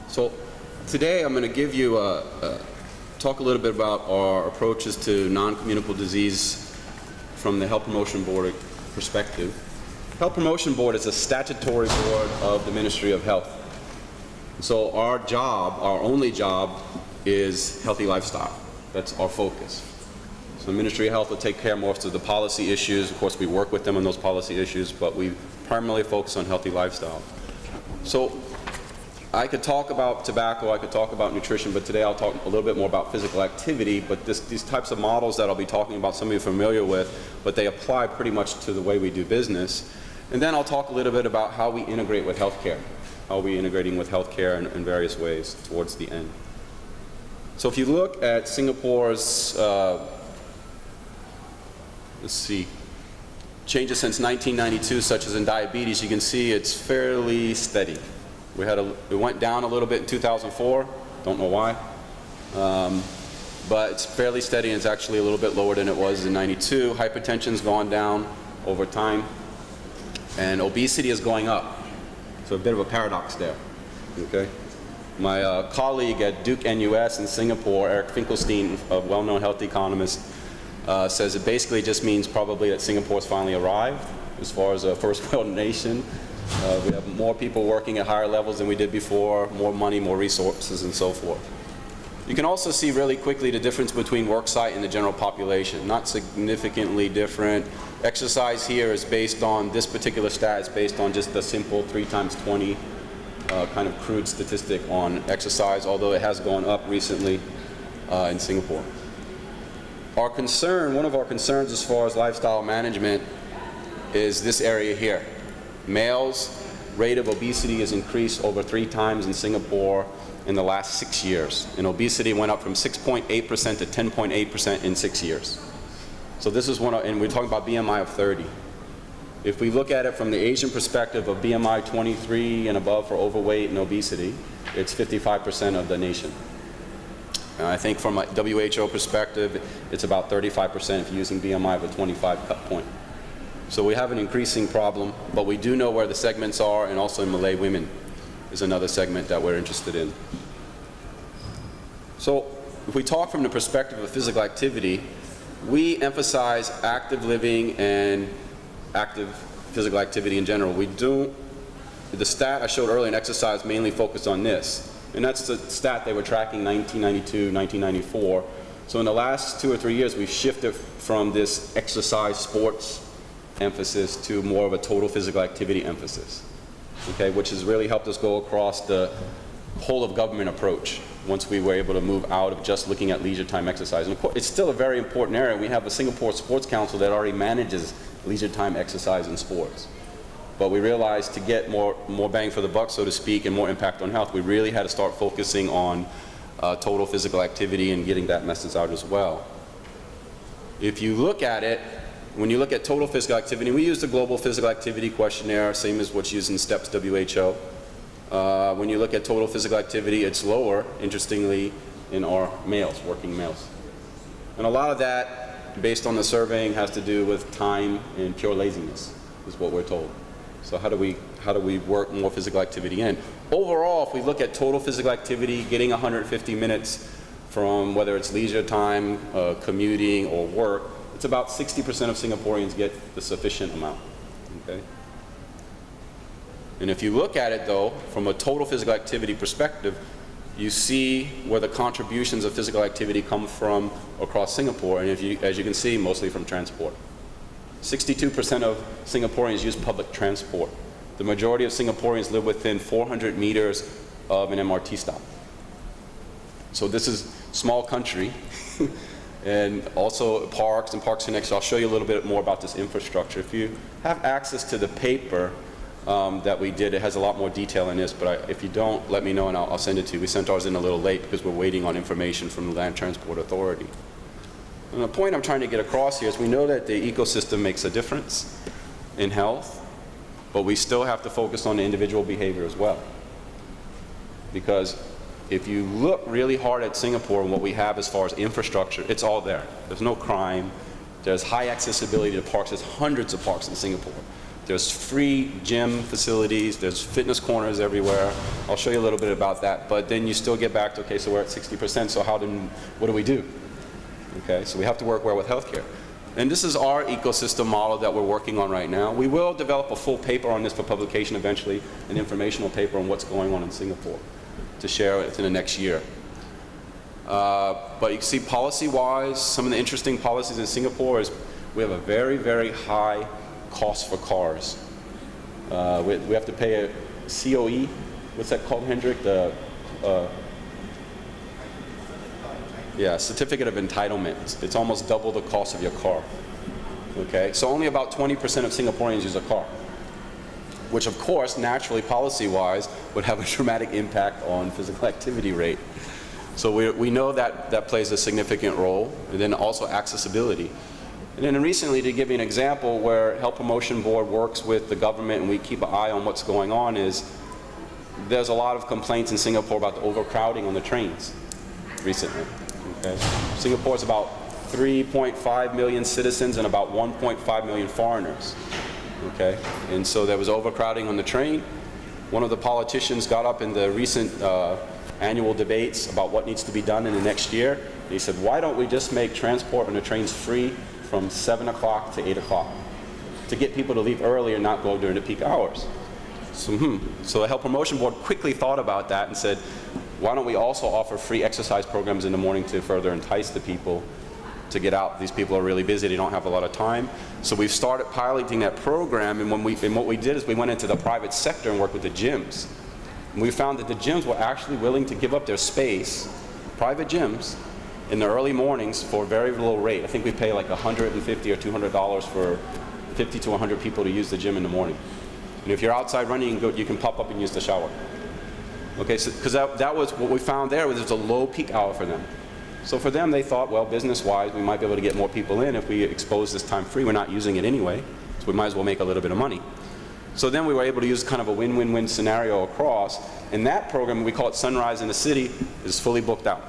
So today I'm going to give you talk a little bit about our approaches to non-communicable disease from the Health Promotion Board perspective. Health Promotion Board is a statutory board of the Ministry of Health. So our job, our only job, is healthy lifestyle. That's our focus. So the Ministry of Health will take care of most of the policy issues. Of course, we work with them on those policy issues, but we primarily focus on healthy lifestyle. So I could talk about tobacco, I could talk about nutrition, but today I'll talk a little bit more about physical activity. But these types of models that I'll be talking about, some of you are familiar with, but they apply pretty much to the way we do business. And then I'll talk a little bit about how we integrate with healthcare, how we're integrating with healthcare in various ways towards the end. So if you look at Singapore's, let's see, changes since 1992, such as in diabetes, you can see it's fairly steady. It went down a little bit in 2004, don't know why, but it's fairly steady and it's actually a little bit lower than it was in 92. Hypertension's gone down over time, and obesity is going up. So a bit of a paradox there, okay? My colleague at Duke NUS in Singapore, Eric Finkelstein, a well-known health economist, says it basically just means probably that Singapore's finally arrived as far as a first world nation. We have more people working at higher levels than we did before, more money, more resources, and so forth. You can also see really quickly the difference between worksite and the general population. Not significantly different. Exercise here is based on, this particular stat is based on just the simple 3 times 20 kind of crude statistic on exercise, although it has gone up recently in Singapore. Our concern, one of our concerns as far as lifestyle management is this area here. Males' rate of obesity has increased over 3 times in Singapore in the last 6 years. And obesity went up from 6.8% to 10.8% in 6 years. So this is and we're talking about BMI of 30. If we look at it from the Asian perspective of BMI 23 and above for overweight and obesity, it's 55% of the nation. And I think from a WHO perspective, it's about 35% if you're using BMI of a 25 cut point. So we have an increasing problem, but we do know where the segments are, and also in Malay women is another segment that we're interested in. So if we talk from the perspective of physical activity, we emphasize active living and active physical activity in general. The stat I showed earlier in exercise mainly focused on this, and that's the stat they were tracking 1992, 1994. So in the last 2 or 3 years, we've shifted from this exercise sports emphasis to more of a total physical activity emphasis, okay, which has really helped us go across the whole of government approach once we were able to move out of just looking at leisure time exercise. And of course, it's still a very important area. We have a Singapore Sports Council that already manages leisure time exercise in sports. But we realized to get more bang for the buck, so to speak, and more impact on health, we really had to start focusing on total physical activity and getting that message out as well. If you look at it, when you look at total physical activity, we use the Global Physical Activity Questionnaire, same as what's used in STEPS WHO. When you look at total physical activity, it's lower, interestingly, in our males, working males. And a lot of that, based on the surveying, has to do with time and pure laziness, is what we're told. So how do we work more physical activity in? Overall, if we look at total physical activity, getting 150 minutes from whether it's leisure time, commuting, or work, it's about 60% of Singaporeans get the sufficient amount, okay? And if you look at it, though, from a total physical activity perspective, you see where the contributions of physical activity come from across Singapore, and as you can see, mostly from transport. 62% of Singaporeans use public transport. The majority of Singaporeans live within 400 meters of an MRT stop. So this is a small country. And also parks and parks connections. I'll show you a little bit more about this infrastructure. If you have access to the paper that we did, it has a lot more detail in this, but if you don't, let me know and I'll send it to you. We sent ours in a little late because we're waiting on information from the Land Transport Authority. And the point I'm trying to get across here is we know that the ecosystem makes a difference in health, but we still have to focus on the individual behavior as well. Because if you look really hard at Singapore and what we have as far as infrastructure, it's all there. There's no crime. There's high accessibility to parks. There's hundreds of parks in Singapore. There's free gym facilities, there's fitness corners everywhere. I'll show you a little bit about that, but then you still get back to, okay, so we're at 60%, so what do we do? Okay, so we have to work well with healthcare. And this is our ecosystem model that we're working on right now. We will develop a full paper on this for publication eventually, an informational paper on what's going on in Singapore to share it in the next year. But you can see policy-wise, some of the interesting policies in Singapore is we have a very, very high cost for cars. We have to pay a COE, what's that called, Hendrik? Yeah, certificate of entitlement. It's almost double the cost of your car. Okay, so only about 20% of Singaporeans use a car, which of course, naturally, policy-wise, would have a dramatic impact on physical activity rate. So we know that plays a significant role, and then also accessibility. And then recently, to give you an example where Health Promotion Board works with the government and we keep an eye on what's going on is, there's a lot of complaints in Singapore about the overcrowding on the trains recently. Okay. Singapore is about 3.5 million citizens and about 1.5 million foreigners. Okay. And so there was overcrowding on the train. One of the politicians got up in the recent annual debates about what needs to be done in the next year. And he said, why don't we just make transport on the trains free from 7 o'clock to 8 o'clock to get people to leave early and not go during the peak hours? So the Health Promotion Board quickly thought about that and said, why don't we also offer free exercise programs in the morning to further entice the people to get out? These people are really busy, they don't have a lot of time. So we've started piloting that program, and what we did is we went into the private sector and worked with the gyms. And we found that the gyms were actually willing to give up their space, private gyms, in the early mornings for a very low rate. I think we pay like $150 or $200 for 50 to 100 people to use the gym in the morning. And if you're outside running, you can pop up and use the shower. Okay, so because that was what we found there, was it was a low peak hour for them. So for them, they thought, well, business-wise, we might be able to get more people in if we expose this time free. We're not using it anyway, so we might as well make a little bit of money. So then we were able to use kind of a win-win-win scenario across. And that program, we call it Sunrise in the City, is fully booked out.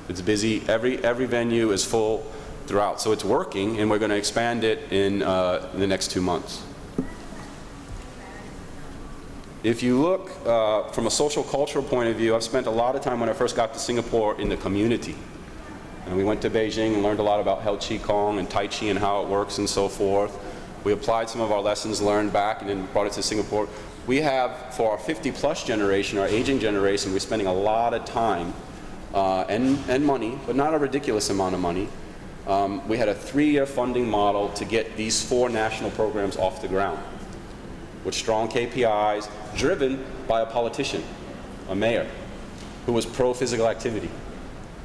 It's busy. Every venue is full throughout. So it's working, and we're going to expand it in the next 2 months. If you look from a social cultural point of view, I've spent a lot of time when I first got to Singapore in the community. And we went to Beijing and learned a lot about Heo Qigong and Tai Chi and how it works and so forth. We applied some of our lessons learned back and then brought it to Singapore. We have, for our 50-plus generation, our aging generation, we're spending a lot of time and money, but not a ridiculous amount of money. We had a 3-year funding model to get these 4 national programs off the ground, with strong KPIs, driven by a politician, a mayor, who was pro-physical activity.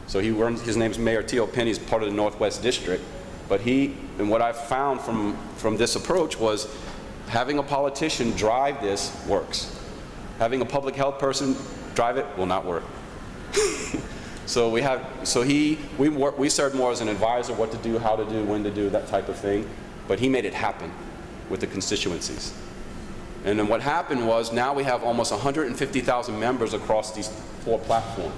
So his name's Mayor Teo Penny, he's part of the Northwest District. But and what I found from this approach was, having a politician drive this works. Having a public health person drive it will not work. So we served more as an advisor, what to do, how to do, when to do, that type of thing. But he made it happen with the constituencies. And then what happened was, now we have almost 150,000 members across these 4 platforms.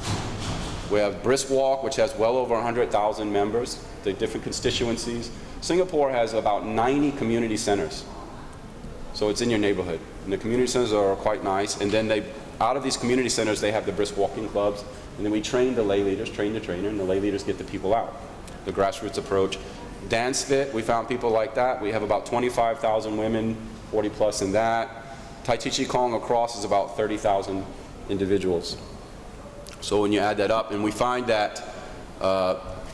We have Brisk Walk, which has well over 100,000 members, the different constituencies. Singapore has about 90 community centers. So it's in your neighborhood. And the community centers are quite nice. And then out of these community centers, they have the brisk walking clubs. And then we train the lay leaders, train the trainer, and the lay leaders get the people out. The grassroots approach. Dance Fit, we found people like that. We have about 25,000 women, 40 plus in that. Tai Chi Qigong across is about 30,000 individuals. So when you add that up, and we find that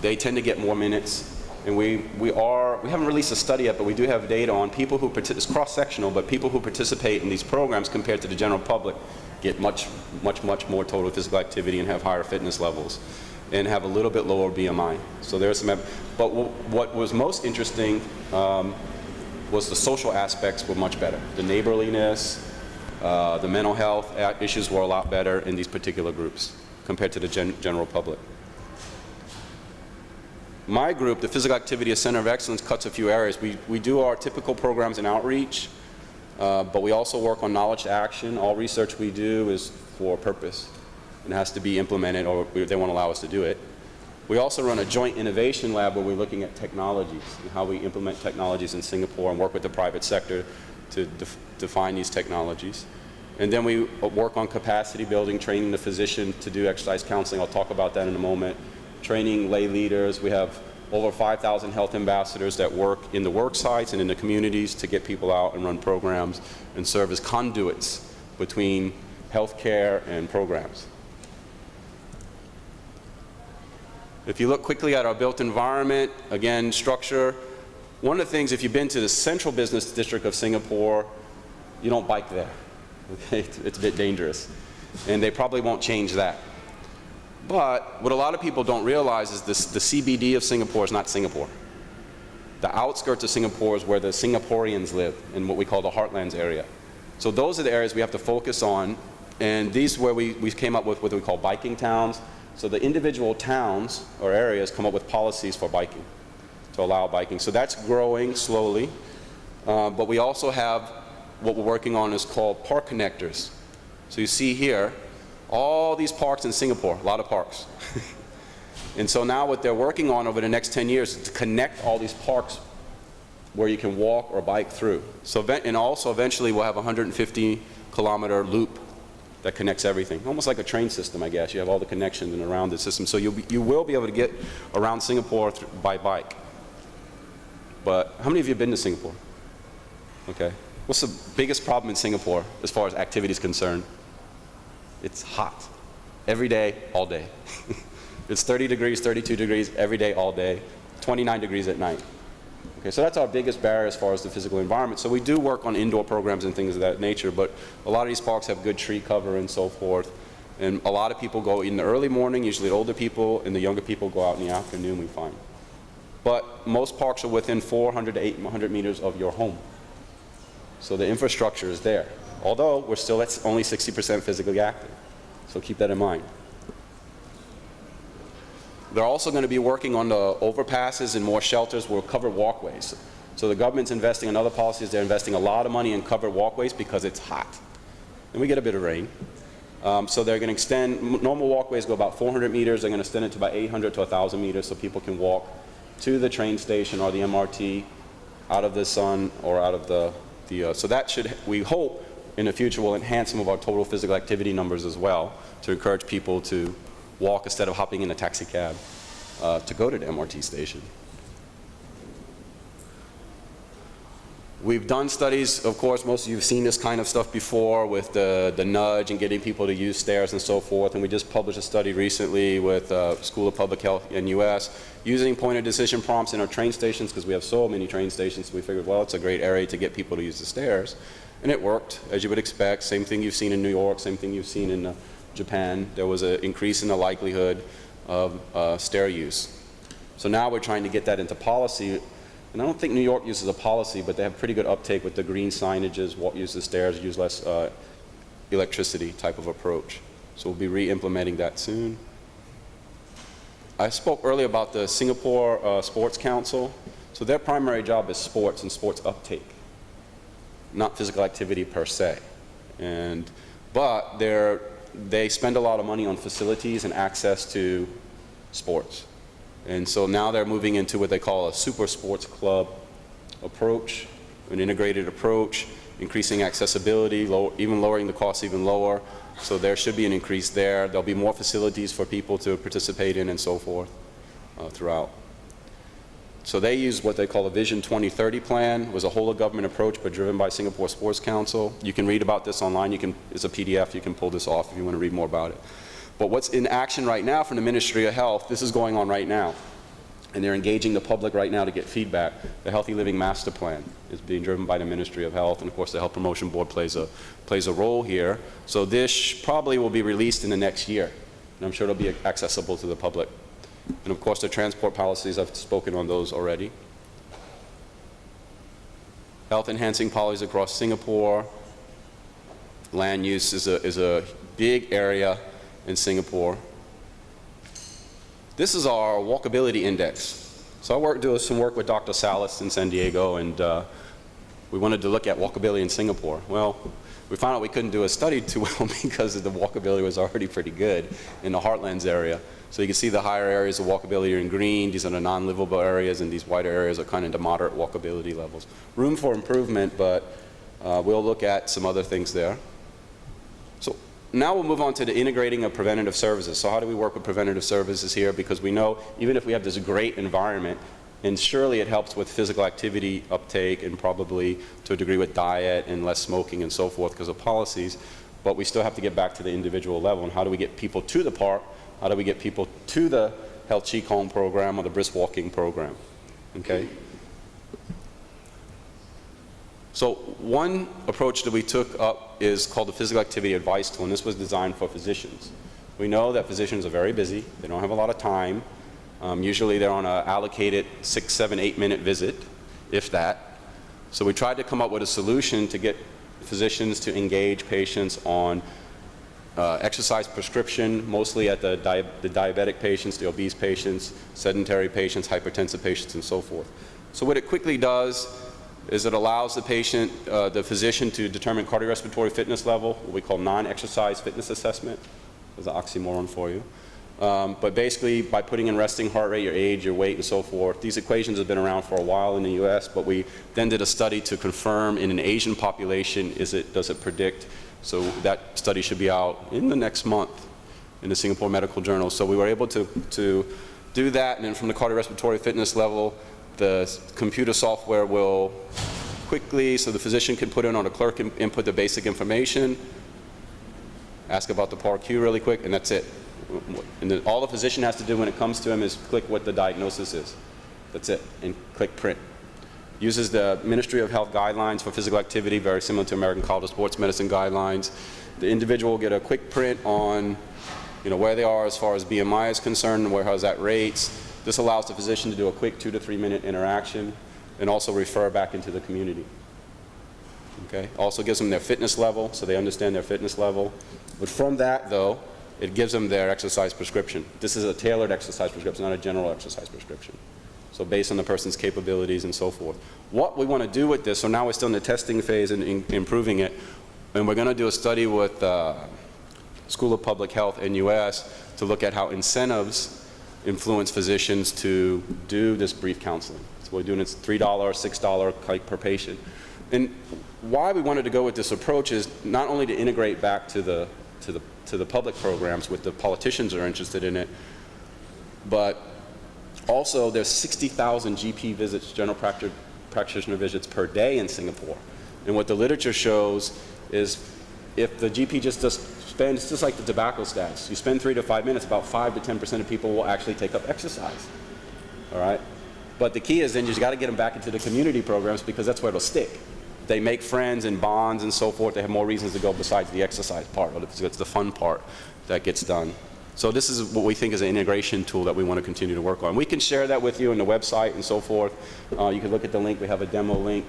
they tend to get more minutes. And we haven't released a study yet, but we do have data on people who it's cross-sectional, but people who participate in these programs compared to the general public get much more total physical activity and have higher fitness levels and have a little bit lower BMI. So there's some, but what was most interesting was the social aspects were much better. The neighborliness, the mental health issues were a lot better in these particular groups compared to the general public. My group, the Physical Activity Center of Excellence, cuts a few areas. We do our typical programs in outreach, but we also work on knowledge to action. All research we do is for a purpose and has to be implemented, or they won't allow us to do it. We also run a joint innovation lab where we're looking at technologies and how we implement technologies in Singapore and work with the private sector to define these technologies. And then we work on capacity building, training the physician to do exercise counseling. I'll talk about that in a moment. Training lay leaders. We have over 5,000 health ambassadors that work in the work sites and in the communities to get people out and run programs and serve as conduits between healthcare and programs. If you look quickly at our built environment, again, structure. One of the things, if you've been to the central business district of Singapore, you don't bike there. Okay? It's a bit dangerous. And they probably won't change that. But what a lot of people don't realize is this, the CBD of Singapore is not Singapore. The outskirts of Singapore is where the Singaporeans live in what we call the heartlands area. So those are the areas we have to focus on. And these are where we came up with what we call biking towns. So the individual towns or areas come up with policies for biking, to allow biking. So that's growing slowly. But we also have what we're working on is called park connectors. So you see here, all these parks in Singapore, a lot of parks. And so now what they're working on over the next 10 years is to connect all these parks where you can walk or bike through. So, and also eventually we'll have a 150-kilometer loop that connects everything. Almost like a train system, I guess. You have all the connections and around the system. So you will be able to get around Singapore by bike. But how many of you have been to Singapore? Okay. What's the biggest problem in Singapore as far as activity is concerned? It's hot. Every day, all day. It's 30 degrees, 32 degrees, every day, all day. 29 degrees at night. Okay, so that's our biggest barrier as far as the physical environment. So we do work on indoor programs and things of that nature, but a lot of these parks have good tree cover and so forth. And a lot of people go in the early morning, usually older people, and the younger people go out in the afternoon, we find. But most parks are within 400 to 800 meters of your home. So the infrastructure is there. Although we're still at only 60% physically active. So keep that in mind. They're also going to be working on the overpasses and more shelters with covered walkways. So the government's investing in other policies. They're investing a lot of money in covered walkways because it's hot. And we get a bit of rain. So they're going to extend, normal walkways go about 400 meters. They're going to extend it to about 800 to 1,000 meters so people can walk to the train station or the MRT out of the sun or out of the so that should, we hope, in the future will enhance some of our total physical activity numbers as well to encourage people to walk instead of hopping in a taxi cab to go to the MRT station. We've done studies, of course, most of you have seen this kind of stuff before with the nudge and getting people to use stairs and so forth. And we just published a study recently with School of Public Health in US using pointer decision prompts in our train stations because we have so many train stations. So we figured, well, it's a great area to get people to use the stairs. And it worked, as you would expect. Same thing you've seen in New York, same thing you've seen in Japan. There was an increase in the likelihood of stair use. So now we're trying to get that into policy. And I don't think New York uses a policy, but they have pretty good uptake with the green signages, use the stairs, use less electricity type of approach. So we'll be re-implementing that soon. I spoke earlier about the Singapore Sports Council. So their primary job is sports and sports uptake, not physical activity per se. But they spend a lot of money on facilities and access to sports. And so now they're moving into what they call a super sports club approach, an integrated approach, increasing accessibility, even lowering the costs even lower. So there should be an increase there. There'll be more facilities for people to participate in and so forth throughout. So they use what they call a Vision 2030 plan. It was a whole of government approach but driven by Singapore Sports Council. You can read about this online. It's a PDF. You can pull this off if you want to read more about it. But what's in action right now from the Ministry of Health, this is going on right now. And they're engaging the public right now to get feedback. The Healthy Living Master Plan is being driven by the Ministry of Health. And of course the Health Promotion Board plays a role here. So this probably will be released in the next year. And I'm sure it'll be accessible to the public. And of course the transport policies, I've spoken on those already. Health enhancing policies across Singapore. Land use is a big area in Singapore. This is our walkability index. So I do some work with Dr. Salas in San Diego, and we wanted to look at walkability in Singapore. Well, we found out we couldn't do a study too well because the walkability was already pretty good in the Heartlands area. So you can see the higher areas of walkability are in green. These are the non-livable areas, and these whiter areas are kind of the moderate walkability levels. Room for improvement, but We'll look at some other things there. So now we'll move on to the integrating of preventative services. So how do we work with preventative services here? Because we know even if we have this great environment, and surely it helps with physical activity uptake and probably to a degree with diet and less smoking and so forth because of policies, but we still have to get back to the individual level. And how do we get people to the park? How do we get people to the Health Qigong program or the brisk walking program? Okay? So one approach that we took up is called the Physical Activity Advice Tool, and this was designed for physicians. We know that physicians are very busy. They don't have a lot of time. Usually they're on an allocated 6, 7, 8-minute visit, if that. So we tried to come up with a solution to get physicians to engage patients on exercise prescription, mostly at the diabetic patients, the obese patients, sedentary patients, hypertensive patients, and so forth. So what it quickly does is it allows the patient, the physician to determine cardiorespiratory fitness level, what we call non-exercise fitness assessment. There's an oxymoron for you. But basically, by putting in resting heart rate, your age, your weight, and so forth, these equations have been around for a while in the US, but we then did a study to confirm in an Asian population, does it predict? So that study should be out in the next month in the Singapore Medical Journal. So we were able to do that, and then from the cardiorespiratory fitness level, the computer software will quickly, so the physician can put in on a clerk and input the basic information, ask about the PAR-Q really quick, and that's it. And then all the physician has to do when it comes to him is click what the diagnosis is. That's it, and click print. Uses the Ministry of Health guidelines for physical activity, very similar to American College of Sports Medicine guidelines. The individual will get a quick print on where they are as far as BMI is concerned, where how's that rates. This allows the physician to do a quick 2 to 3 minute interaction and also refer back into the community. Okay? Also gives them their fitness level, so they understand their fitness level. But from that, though, it gives them their exercise prescription. This is a tailored exercise prescription, not a general exercise prescription. So based on the person's capabilities and so forth. What we want to do with this, so now we're still in the testing phase and improving it, and we're going to do a study with School of Public Health in US to look at how incentives influence physicians to do this brief counseling. So we're doing it $3, $6 per patient. And why we wanted to go with this approach is not only to integrate back to the public programs with the politicians that are interested in it, but also there's 60,000 GP visits, general practitioner visits per day in Singapore. And what the literature shows is if the GP just spends, it's just like the tobacco stats, you spend 3 to 5 minutes, about 5 to 10% of people will actually take up exercise. All right? But the key is then you just got to get them back into the community programs because that's where it'll stick. They make friends and bonds and so forth. They have more reasons to go besides the exercise part. It's the fun part that gets done. So this is what we think is an integration tool that we want to continue to work on. We can share that with you on the website and so forth. You can look at the link. We have a demo link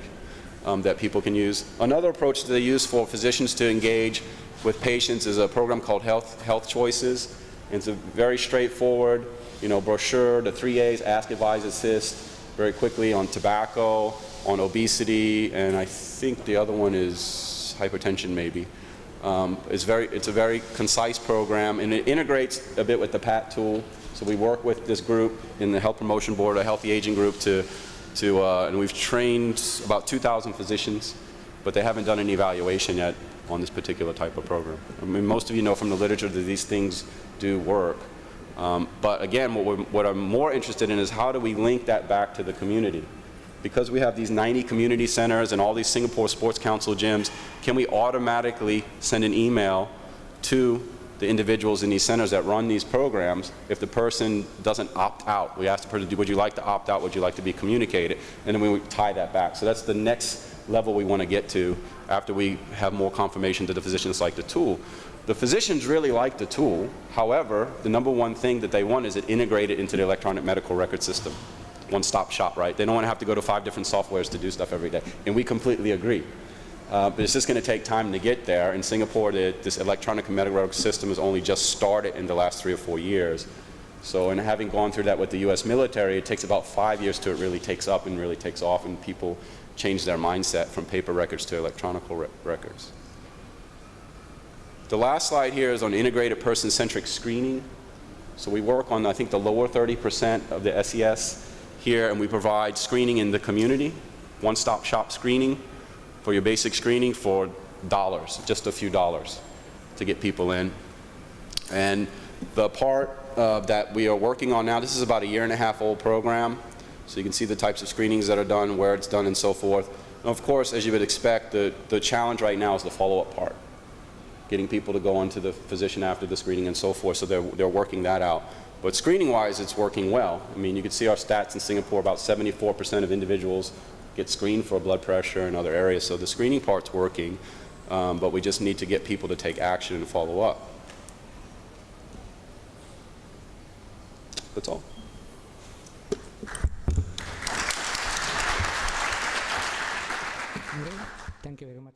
that people can use. Another approach that they use for physicians to engage with patients is a program called Health Choices. It's a very straightforward, brochure, the 3 A's, ask, advise, assist, very quickly on tobacco, on obesity, and I think the other one is hypertension maybe. It's a very concise program, and it integrates a bit with the PAT tool. So we work with this group in the Health Promotion Board, a Healthy Aging group, and we've trained about 2,000 physicians, but they haven't done an evaluation yet on this particular type of program. I mean, most of you know from the literature that these things do work. But again, what I'm more interested in is how do we link that back to the community? Because we have these 90 community centers and all these Singapore Sports Council gyms, can we automatically send an email to the individuals in these centers that run these programs if the person doesn't opt out? We ask the person, would you like to opt out? Would you like to be communicated? And then we would tie that back. So that's the next level we want to get to after we have more confirmation that the physicians like the tool. The physicians really like the tool. However, the number one thing that they want is it integrated into the electronic medical record system. One-stop shop, right? They don't want to have to go to 5 different softwares to do stuff every day. And we completely agree. But it's just going to take time to get there. In Singapore, this electronic medical record system has only just started in the last 3 or 4 years. So, and having gone through that with the US military, it takes about 5 years till it really takes up and really takes off, and people change their mindset from paper records to electronic records. The last slide here is on integrated person-centric screening. So we work on, I think, the lower 30% of the SES here, and we provide screening in the community, one-stop shop screening for your basic screening for dollars, just a few dollars to get people in. And the part that we are working on now, this is about a 1.5 year old program, so you can see the types of screenings that are done, where it's done, and so forth. And of course, as you would expect, the challenge right now is the follow-up part, getting people to go on to the physician after the screening and so forth, so they're working that out. But screening-wise, it's working well. I mean, you can see our stats in Singapore, about 74% of individuals get screened for blood pressure and other areas, so the screening part's working, but we just need to get people to take action and follow up. That's all. Thank you very much.